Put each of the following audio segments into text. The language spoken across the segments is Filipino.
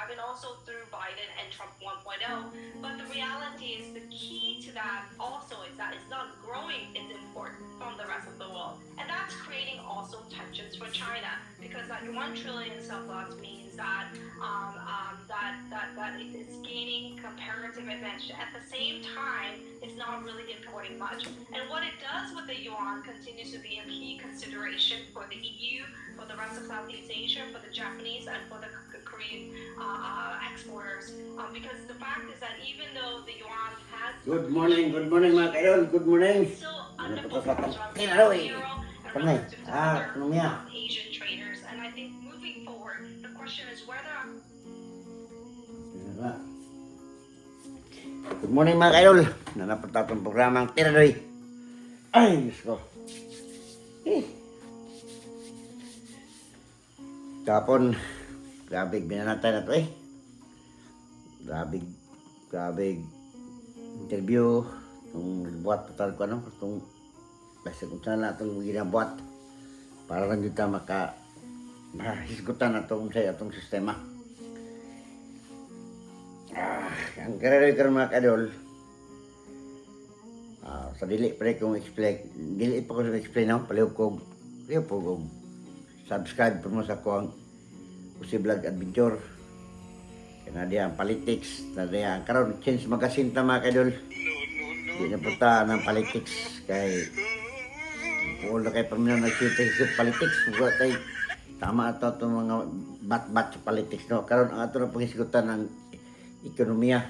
2025 and also through Biden and Trump 1.0. But the reality is the key to that also is that it's not growing its import from the rest of the world. And that's creating also tensions for China because that 1 trillion surplus means that that it's gaining comparative advantage. At the same time, it's not really importing much. And what it does with the yuan continues to be a key consideration for the EU, for the rest of Southeast Asia, for the Japanese, and for the Korean exporters. Because the fact is that even though the yuan has... Good morning mga kaidol. Good morning. Still Ano po underperforms sa relative Tinalo to eh. euro and Panay. relative to other Ekonomiya. Asian traders. And I think moving forward, the question is whether... Good morning mga kaidol. Nanapunta itong programang Tiradoy. Ay, Diyos ko. Kapon, grabe binanatay na ito eh. Grabe interview. Itong buhat total ko ano. Itong basta kung saan na itong ginabuhat. Para lang dito makahisgutan na itong sistema. Ang kararoy karon mga kadol, sa dili pa rin kong explain, dili pa ko explain no, palihog ko subscribe po mo sa kuang Usi Vlog Adventure. Kaya na diyan politics, na diyan karon change magazine ta mga kadol. Di na punta ng politics kay puol na kay paminaw nag-shoot politics, buat tay tama ato itong mga bat-bat sa politics no. Karon ang ato na paghisgutan ng ekonomiya.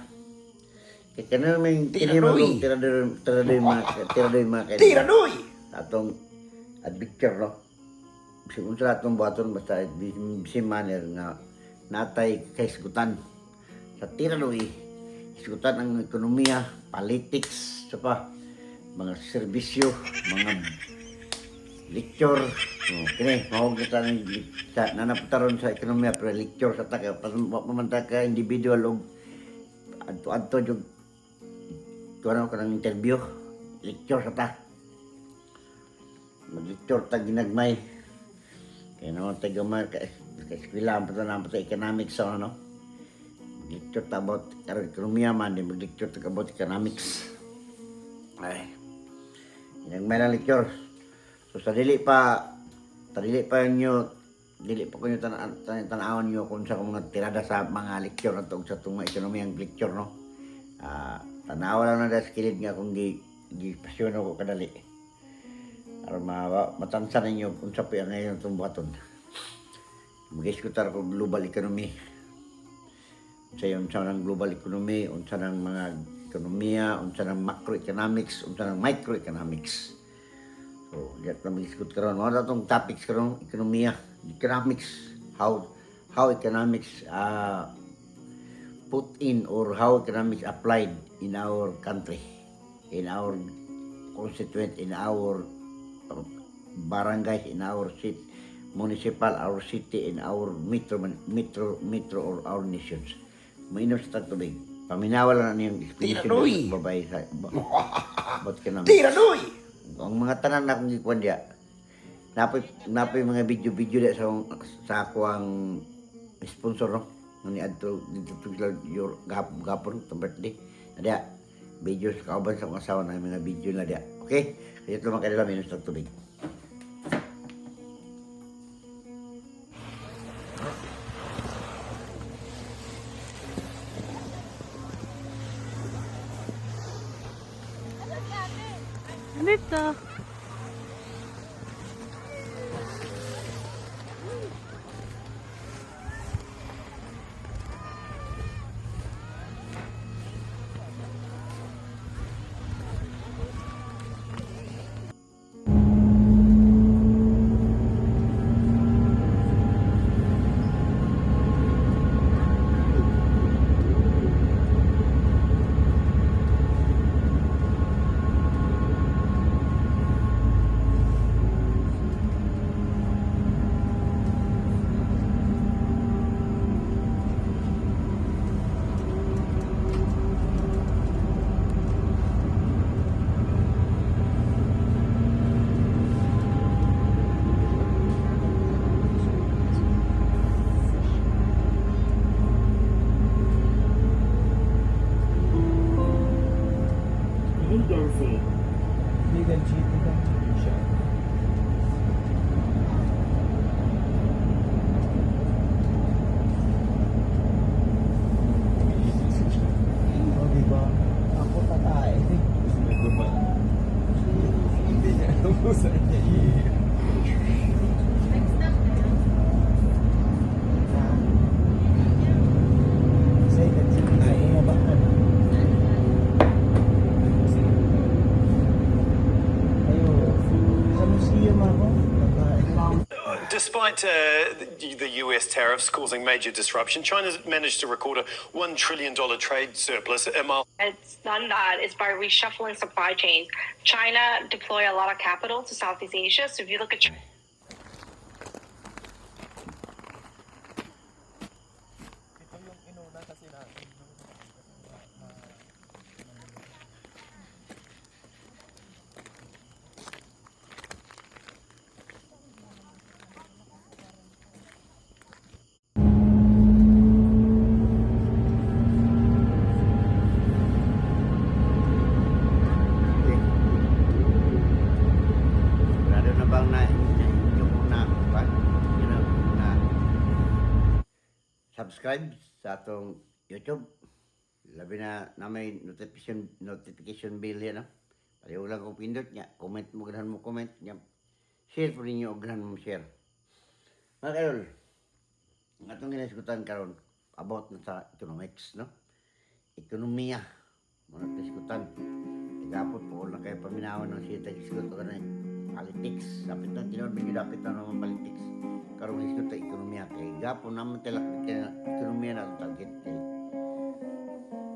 Kaya na may tinimagong tiradoy mga kailan. Tiradoy! Atong adventure no. Kung sa atong buhaton basta same manner nga natay kaisgutan. Sa tiradoy, isgutan ang ekonomiya, politics, sa pa, mga serbisyo, mga lecture. Kini, mahog kita sa nanaputaron sa ekonomiya pero lecture sa taka. Pamanta ka individual o adto yung tuwan ko ng interview, lecture sa ta. Mag-lecture ta ginagmay. Kaya naman tayo gamay, eskwila ang patanang sa economics so, ano. Mag-lecture ta about ekonomiya man, mag-lecture ta about economics. Ay, ginagmay ng lecture. So sa dili pa ko nyo tanawan nyo kung sa mga tirada sa mga lecture na to, sa itong ekonomiyang lecture, no? Tanawa lang na dahil skilid nga kung di pasyon ko kadali. Para matansan ninyo kung sa piya ngayon itong buhaton. Mag-iskutar ko global economy. Unsa yung unsa ng global economy, unsa ng mga ekonomiya, unsa ng macroeconomics, unsa ng microeconomics. So, diyan na mag-iskut karon. Mga itong topics karon, ekonomiya, economics, how economics put in or how economics applied in our country, in our constituent, in our barangay, in our city, municipal, our city, in our metro or our nations. Mainom sa tagtubig. Paminawal na niyong explanation ng babae sa about economics. Tiradoy! Ang mga tanan na akong gikuan diya, napay mga video diya sa ako ang sponsor no. Ni adto dito your gapon to birthday. Diya video sa kauban sa akong asawa na mga video na diya. Okay? Kaya ito mga kanila minus ng tubig. Dito. Higense. Legal cheating lang siya. O, diba? Ako tatay. Sinagot ba? Hindi niya. Ubusan niya Second. Ay, ba? Ayo, sa museum ako. Despite the US tariffs causing major disruption, China's managed to record a $1 trillion trade surplus. It's done that is by reshuffling supply chains. China deploy a lot of capital to Southeast Asia. So if you look at Ito yung inuna kasi natin. Sigurado na bang yung na subscribe sa atong YouTube. Labi na may notification bell yan. No? Paliw lang kung pindot niya. Comment mo, ganahan mo comment niya. Share po ninyo o ganahan mo share. Mga kayo, ang atong ginasikutan karon about na sa economics, no? Ekonomiya. Mga kisikutan. Igapot po na kayo paminawan ng sita kisikot o ganun. Politics. Dapat na tinawad medyo dapat na naman politics. Karong hisikot sa ekonomiya. Kaya gapon naman talak kaya ekonomiya na ang target.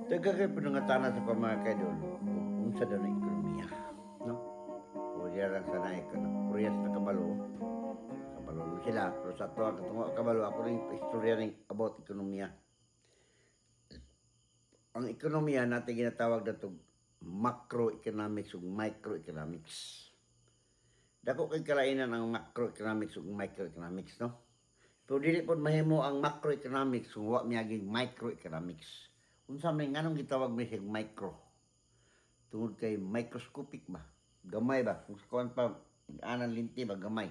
Taga kayo pinangatana sa pamaka doon. Kung sa doon ang ekonomiya. No? Pwede lang sana Korea sa kabalo. Kabalo mo sila. Pero sa ito ang katungo kabalo. Ako rin istorya rin about ekonomiya. Ang ekonomiya natin ginatawag na ito macroeconomics ug microeconomics. Dako kay kalainan ang macroeconomics ug microeconomics, no? Pero dili pod mahimo ang macroeconomics kung wa miyaging microeconomics. Unsa may nganong gitawag mi sig micro? Tungod kay microscopic ba? Gamay ba? Kung kuan pa anan linti ba gamay.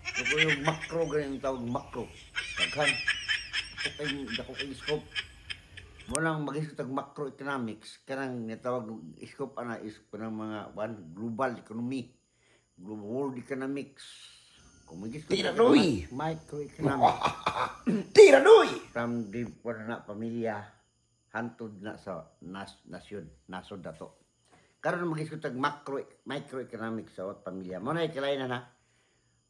Kung yung macro ganyan tawag macro. Daghan. Dako kay scope. Mo lang mag-isip tag macroeconomics kanang natawag scope ana is kanang mga global economy, global world economics. Kung mag-isip Tiradoy! microeconomics Tiradoy! from the na pamilya hantod na sa nasod dato. Karon mag-isip tag microeconomics sa pamilya. Mo na ikalain na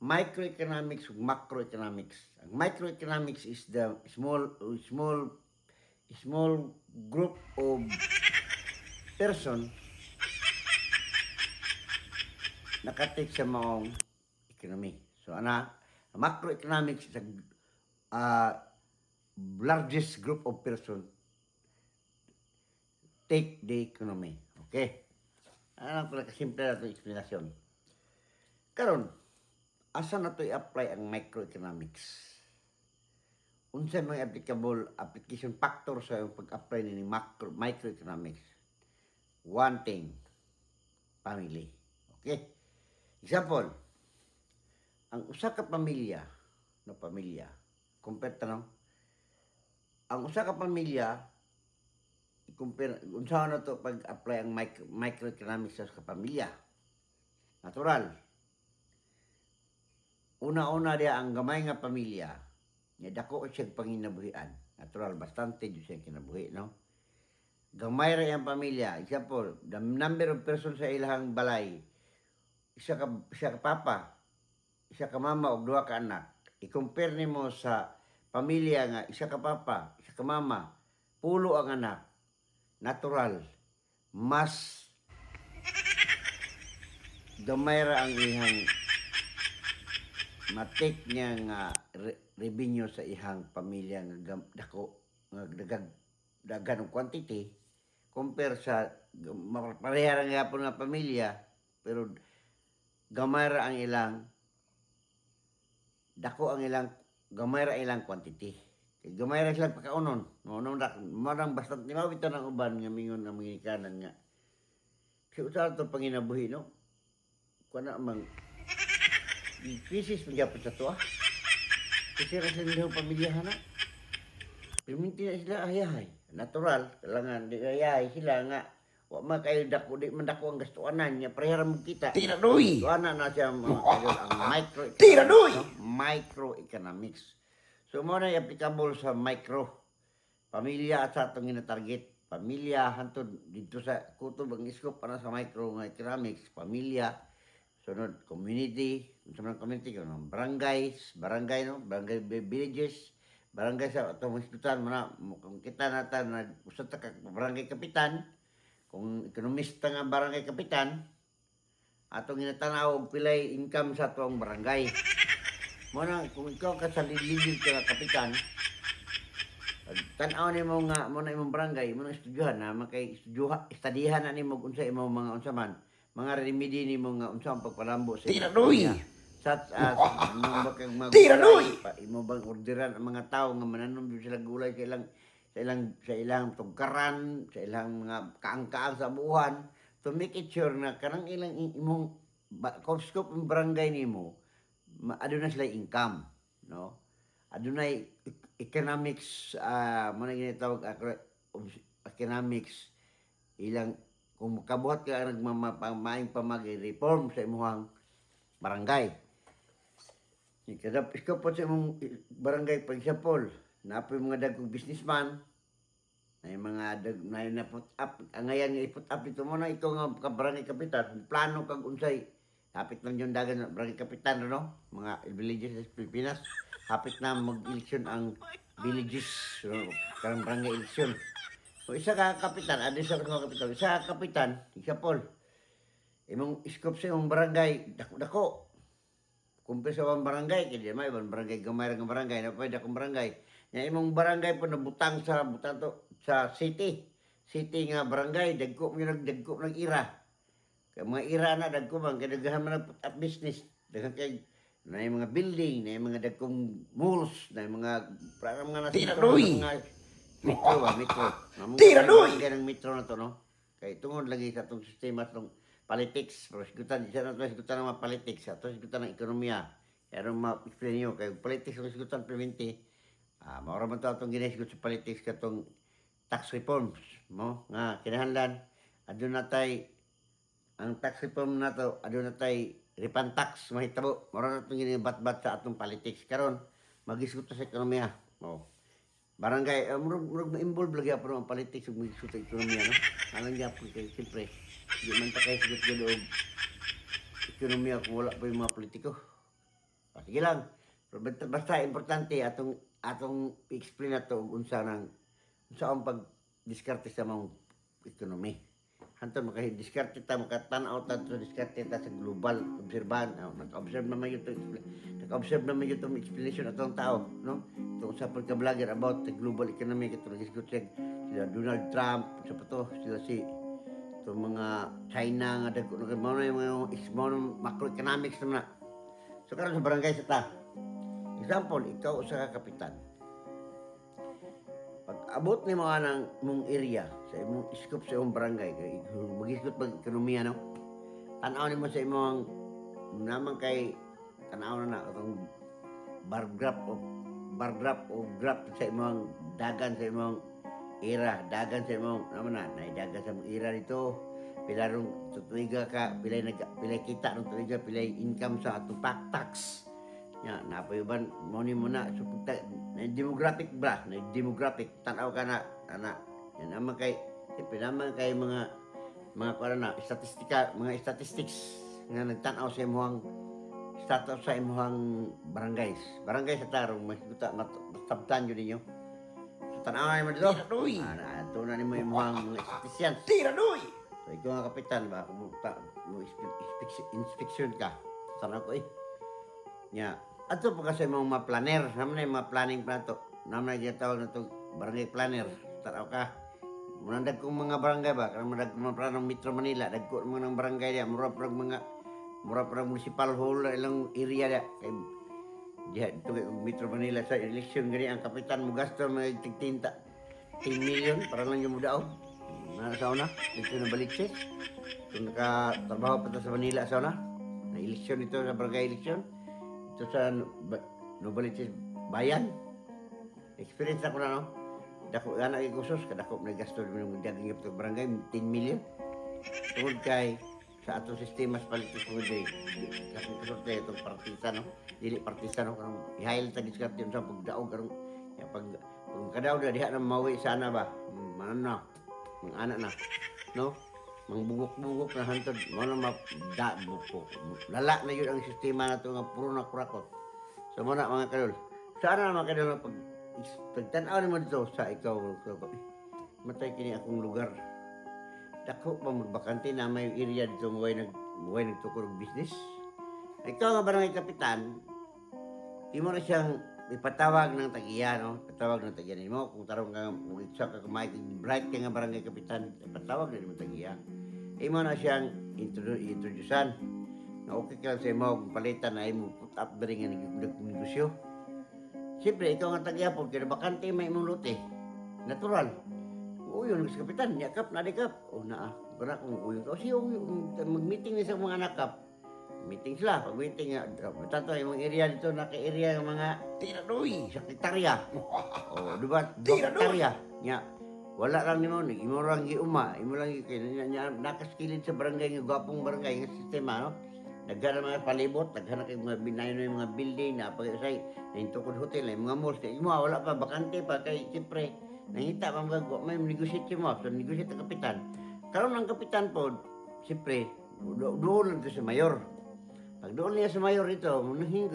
microeconomics ug macroeconomics. Ang microeconomics is the small group of person nakatik sa maong economy. So macroeconomics is a largest group of person take the economy. Okay? Ano pala kasimple na ito explanation. Karon, asa na ito i-apply ang microeconomics? Unsa may applicable application factor sa pag-apply ni microeconomics? One thing, family. Okay? Example, ang usa ka pamilya, compare tanong, ang usa ka pamilya, i-compare, unsa na to pag-apply ang microeconomics sa pamilya? Natural. Una-una dia ang gamay nga pamilya, nga dako siya panginabuhian. Natural, bastante jud siya kinabuhi, no? Gamay ra ang pamilya. Example, the number of persons sa ilahang balay, isa ka papa, isa ka mama ug duha ka anak. I-compare nimo sa pamilya nga isa ka papa, isa ka mama, pulo ang anak. Natural, mas gamay ra ang ihang matik niya nga revenue sa ihang pamilya nga dako nga dagan og quantity compare sa pareha ra gyapon nga pamilya pero gamay ra ang ilang dako ang ilang gamay ra ilang quantity. Kay gamay ra sila pagkaunon. Marang basta ni mawita ng uban nga mingon ang mga ikanan nga Si usaha to panginabuhi, no? Kung na mang krisis magyapon sa to, ah. Kasi rin sa nilang pamilyahan, na. Piminti na sila ayahay. Natural, kailangan di ayahay sila nga. Wa man kayo dako, di man dako ang gastuanan niya. Parehara mo kita. Tiradoy! Gastuanan na siya mga kayo, ang Tiradoy! microeconomics. So, mo na applicable sa micro. Pamilya at sa itong gina-target. Pamilya, hantod dito sa kutob ang iskop para sa micro nga economics. Pamilya, sunod community, sa mga community, barangay, no? Barangay villages, barangay sa itong institutan mo na, kung kita natin na usat ka barangay kapitan, kung ekonomista nga barangay kapitan, atong ginatanaw og pilay income sa atong barangay. Mo na, kung ikaw ka sa liligid ka nga kapitan, tanaw ni mo nga mo na imong barangay mo na estudyuhan na makay studihan na nimo unsa imong mga unsa man mga remedy nimo nga unsa ang pagpalambo sa Tiradoy! sa imong bakang mga Tiradoy! imo bang orderan ang mga tao nga mananom sila gulay sa ilang tugkaran sa ilang mga kaang-kaang sa buwan to make it sure na kanang ilang imong scope ng barangay nimo aduna sila income, no? Adunay economics, mo na ginatawag economics, ilang, kung kabuhat ka nagmamaing pamag-reform sa imuhang barangay. Kada ikaw po sa imong barangay, for example, napoy mga dagkong businessman, na put up, ang ngayon nga i-put up ito mo na ikaw nga barangay kapitan, plano kag unsay, hapit lang yung dagan barangay kapitan, no? Mga villages sa Pilipinas, hapit na mag-eleksyon ang villages, so, karang barangay eleksyon. So, isa ka kapitan, isa ka kapitan, isa ka kapitan, example, imong iskop sa imong barangay, dako-dako. Kumpir sa imong barangay, kaya may ibang barangay, gamay ng barangay, na pwede akong barangay. Nga imong barangay po nabutang sa city. City nga barangay, dagko ng ira. Kaya mga ira na, dagko man, kaya dagahan man ang business. Daghan kay na yung mga building, na yung mga dagkong malls, na yung mga parang mga Tiradoy! mga metro ba, metro. Tiradoy! Kaya ng metro na to, no? Kaya tungod lagi sa itong sistema itong politics, pero sigutan, isa na ito sigutan ng mga politics, ito sigutan ng ekonomiya. Kaya nung ma-explain nyo, kaya politics ang sigutan preventi, maura man ito itong ginasigot sa politics katong tax reforms, mo? Nga, kinahanlan, adun na tay, ang tax reform na to, adun na tay, refund tax, mahitabo. Maura na itong ginibat-bat sa atong politics. Karon mag-isgot sa ekonomiya. Oh. Barangay, murag ma-involve lagi ako ng politics ug mag-isgot sa ekonomiya, no? Alang gyapon kay siyempre, di man ta kay sigot gyud og ekonomiya kung wala pa yung mga politiko. Sige lang. Pero basta importante atong i-explain nato og unsa ang pag-diskarte sa mga ekonomi. Hanto maka-diskarte ta, makatanaw ta sa diskarte ta sa global obserban. Naka-observe naman yung explanation atong tao, no? Ito sa pagka-vlogger about the global economy, ito nag-isgot sila Donald Trump, sa pato, sila itong mga China nga dagko mo na yung macroeconomics naman na. So karon sa barangay sa ta. Example, ikaw sa kapitan. Pag abot ni mga ng mong area, sa imong scope sa imong barangay, mag-isgot pag ekonomiya, no? Tanaw ni mo sa imong naman kay tanaw na itong bar graph o graph sa imong dagan sa imong era, dagan sa imong naman na, dagan sa imong era dito, pilarong tutuiga ka, pilay kita ng tuiga, pilay income sa atong tax. Ya, napayuban mo ni mo na supugta na demographic ba, na demographic tanaw ka na ana. Yan naman kay naman kay mga kuan na statistika, mga statistics nga nagtanaw sa imong status sa imong barangays. Barangay sa tarong mas guta matabtan yun ninyo. So tanaw mo dito. Tiradoy! Ato na nimo imong mga statisticians. Tiradoy! So ikaw nga kapitan ba, mo inspection ka. Sana ko nya. Ato pa kasi mga planner, naman na mga planning plan to. Naman na ginatawag na to barangay planner. Taraw ka. Munandag kong mga barangay ba, karang mandag mga planong Metro Manila, dagko mga ng barangay dia, mura parang municipal hall ilang area dia. Kay diha dito kay Metro Manila sa election gani ang kapitan mo gasto mga tigtinta 10 million para lang yung mudaw. sa una, dito na Baliches. Kung nakatrabaho pa sa Manila sa una, na eleksyon ito sa barangay eleksyon. Ito sa Novaliches Bayan. Experience ako na, no? Dako anak ikusos, kadako na gasto ng daging ito barangay, 10 million. Tungod kay sa atong sistema sa politik mo day. Kasi kasorte itong partisa, no? Dili partisa, no? Karong ihail ta discard yun sa pagdaog. Karong kung kadaw na diha na mawi sana ba? Manan na. Mga anak na. No? Mangbugok-bugok na hantod. Mga na lala na yun ang sistema na ito nga puro na kurakot. So muna mga kadol. Sana mga kadol na pagtanaw naman dito sa ikaw. Matay kini akong lugar. Dako pa magbakante na may area dito muway nagtukod og business. Ikaw nga barangay kapitan, imo na siyang ipatawag ng tagiya, no? Patawag ng tagiya nimo kung tarong ka isa ka kumay bright ka nga barangay kapitan, ipatawag na nimo tagiya. Imo na siyang introducean. Na okay ka sa imo kung palitan na imo put up diri nga negosyo. Siyempre, ikaw nga tagiya po, kaya bakante may imong lote. Natural. Uyon sa kapitan, yakap na dikap. O naa, para kung uyon ka. O siya, mag-meeting na sa mga nakap. Meeting sila, pag-meeting nga. Tato, yung area dito, naka-area yung mga Tiradoy. sekretarya. O, diba? Tiradoy. Sekretarya. Nya, wala lang nimo, imo lang giuma, imo lang nakaskilid sa barangay, yung gwapong barangay, yung sistema, no? Naghanap mga palibot, naghanap ng mga binayon ng mga building, napag-usay, na yung tukod hotel, na yung mga malls, imo wala pa, bakante pa, kay siyempre, nangita pa mga may negosyate mo, so negosyate ang kapitan. Karon ang kapitan po, siyempre, doon lang ito sa mayor. Pag doon niya sa mayor ito,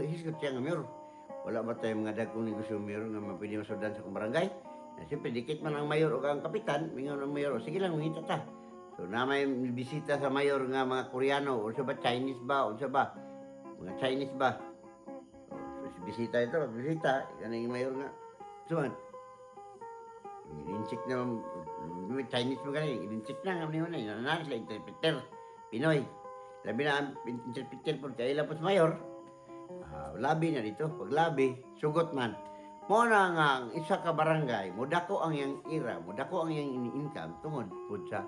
hisgot siya ng mayor. Wala ba tayong mga dagkong negosyo mayor nga mapili masudan sa kong barangay? Na, siyempre, dikit man ang mayor o ang kapitan, mingaw ng mayor, o sige lang, mangita ta. So na may bisita sa mayor nga mga Koreano, o sa ba Chinese ba, o sa ba, mga Chinese ba. So, bisita ito, bisita, yan ang mayor nga. So, in-check na, may Chinese mo ganun, in-check na nga naman na, nanan sila, interpreter, Pinoy. Labi na ang interpreter po, kaya ilang po sa mayor, labi na dito, pag labi, sugot man. Mo na nga, ang isa ka barangay, mudako ang yang ira, mudako ang yang ini-income, tungod po sa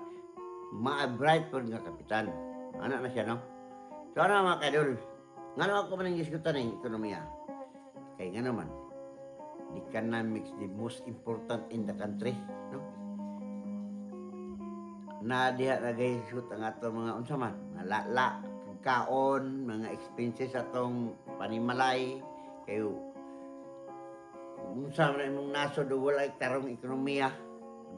ma-bright po nga kapitan. Anak na siya, no? So, ano mga kadol, nga naman ako man ang iskutan ng ekonomiya. Kaya nga naman, the economics the most important in the country, no? Na diha lagay shoot ang ato mga unsa man, mga lala, kaon, mga expenses atong panimalay, kayo unsa man imong nasod o walay tarong ekonomiya,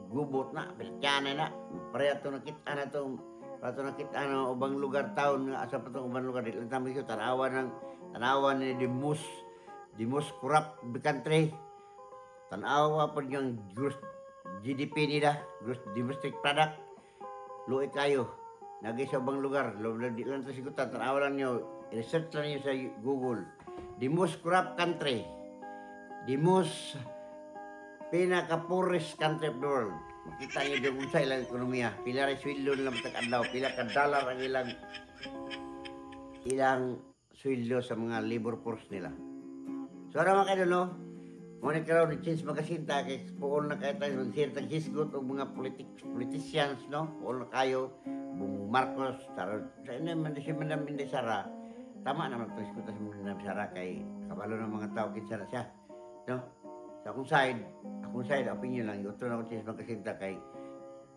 gubot na, bilkana na, pare ato nakita na to, ato nakita na ubang lugar taon nga asa pa tong ubang lugar dili lang tayo tanawan ni the most corrupt country. Tanawa po yung gross GDP nila, gross domestic product. Luit kayo. Nagay sa ubang lugar. Di lang ito sigutan. Tanawa lang nyo. I-research lang nyo sa Google. The most corrupt country. The most pinaka-poorest country of the world. Makita nyo doon sa ilang ekonomiya. Pila rin sweldo nila matag-adlaw. Pila ka dollar ang ilang sweldo sa mga labor force nila. So, ano mga kayo, no? Muna ka raw ni Chins Magasinta kay puol na kayo tayo mag-share tag hisgot o mga politicians, no? Puol na kayo, Bung Marcos, sa ina man si Madam Inday Sara. Tama naman ito hisgot sa Madam Sara kay kabalo ng mga tao kinsa na siya, no? Sa akong side, opinion lang, ito na ako Chins Magasinta kay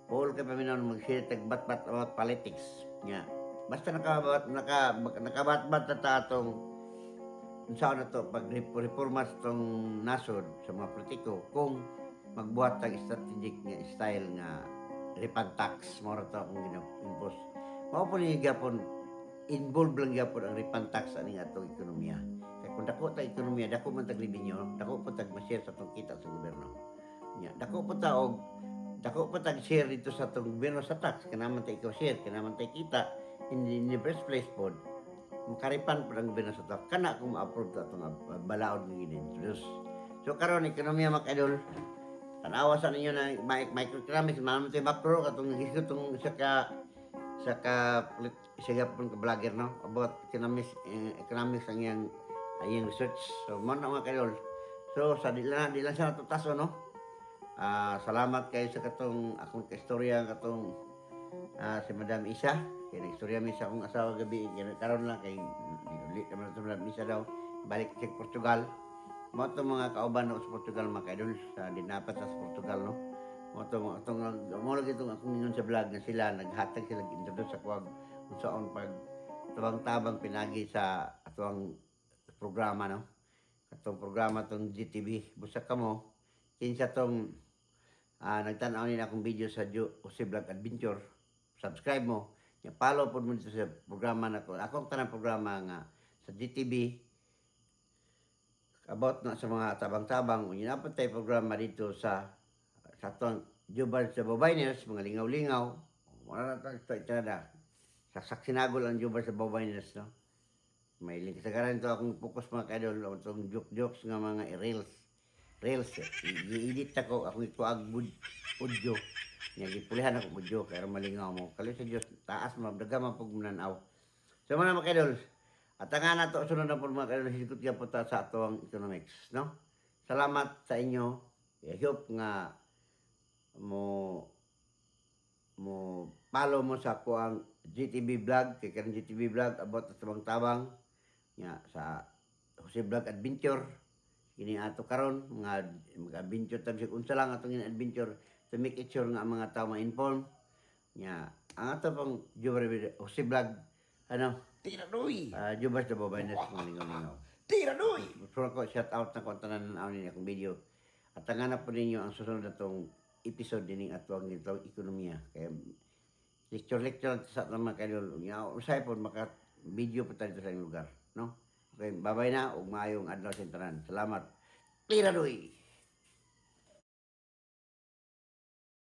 puol kay paminaw mag-share tag bat-bat about politics. Nga, basta nakabat-bat na ta atong saan na to pag reforma sa itong nasod sa mga politiko kung magbuhat ng strategic nga style nga refund tax mo ito akong gina-impose. Mao po niya gapon involved lang gapon ang refund tax aning atong ekonomiya. Kaya kung dako ta ekonomiya, dako man tag revenue, dako po tag ma-share sa itong kita sa gobyerno. Nya, dako po tag share dito sa itong gobyerno sa tax, kanaman ta ikaw share, kanaman ta kita in the first place po. Makaripan po ang gobyerno sa ito. Kana kung ma-approve ito itong balaod ng in-introduce. So karon ekonomiya mga idol, tanawa sa ninyo na microeconomics, maraming ito yung macro, katong nagisip itong isa po ka-vlogger, no? About economics ang yung research. So mga mga idol. So sa di lang siya natutaso, no? Salamat kayo sa katong akong kaistorya katong si Madam Isa. Kaya nag-istorya mi sa akong asawa gabi. Kaya karon lang kay ulit naman ito Madam Isa daw. Balik sa Portugal. Mo to mga kauban no, sa Portugal mga kaidol sa dinapat sa Portugal no. Mo lagi itong akong ningon sa vlog na sila naghatag sila introduce sa kuwag kung saan pag tabang-tabang pinagi sa atong programa no. Atong programa tong GTV busa ka mo kinsa tong nagtan-aw nila akong video sa Jose Vlog Adventure. Subscribe mo. Ya follow po mo dito sa programa na ko. Akong tanang programa nga sa GTV about na sa mga tabang-tabang. Unyapon tayo programa dito sa atong Jubal sa Babayners, mga lingaw-lingaw. Wala na ito itada. Saksinagol ang Jubal sa Babayners, no? May link. Sagaran ito akong focus mga kaidol. Itong joke-jokes nga mga reels. Reels. I-edit ako. Akong ito audio. Gipulihan ako audio. Kaya malingaw mo. Kali sa Diyos. Taas mo. Dagama pag mananaw. So mga kaidol. At nga na ito, sunod na po mga kaidol, hisikot ka po ta sa atong economics, no? Salamat sa inyo. I hope nga mo follow mo sa ko ang GTV vlog, kay karang GTV vlog about sa tabang-tabang nga sa Jose Vlog Adventure. Kini ato karon mga adventure tab unsa lang atong adventure to make it sure nga ang mga tao ma-inform. Nga ang ato pang Jose Vlog Tiradoy. Jubas na babay na sa mga lingaw-lingaw. Tiradoy. Gusto ko shout out na kung tanan na ninyo akong video. At tangan po ninyo ang susunod na itong episode din ng atwang nito ekonomiya. Kaya lecture sa mga kaidol. Usay po maka video po tayo sa inyong lugar. No? Okay, babay na. Ug maayong adlaw sa tanan. Salamat. Tiradoy.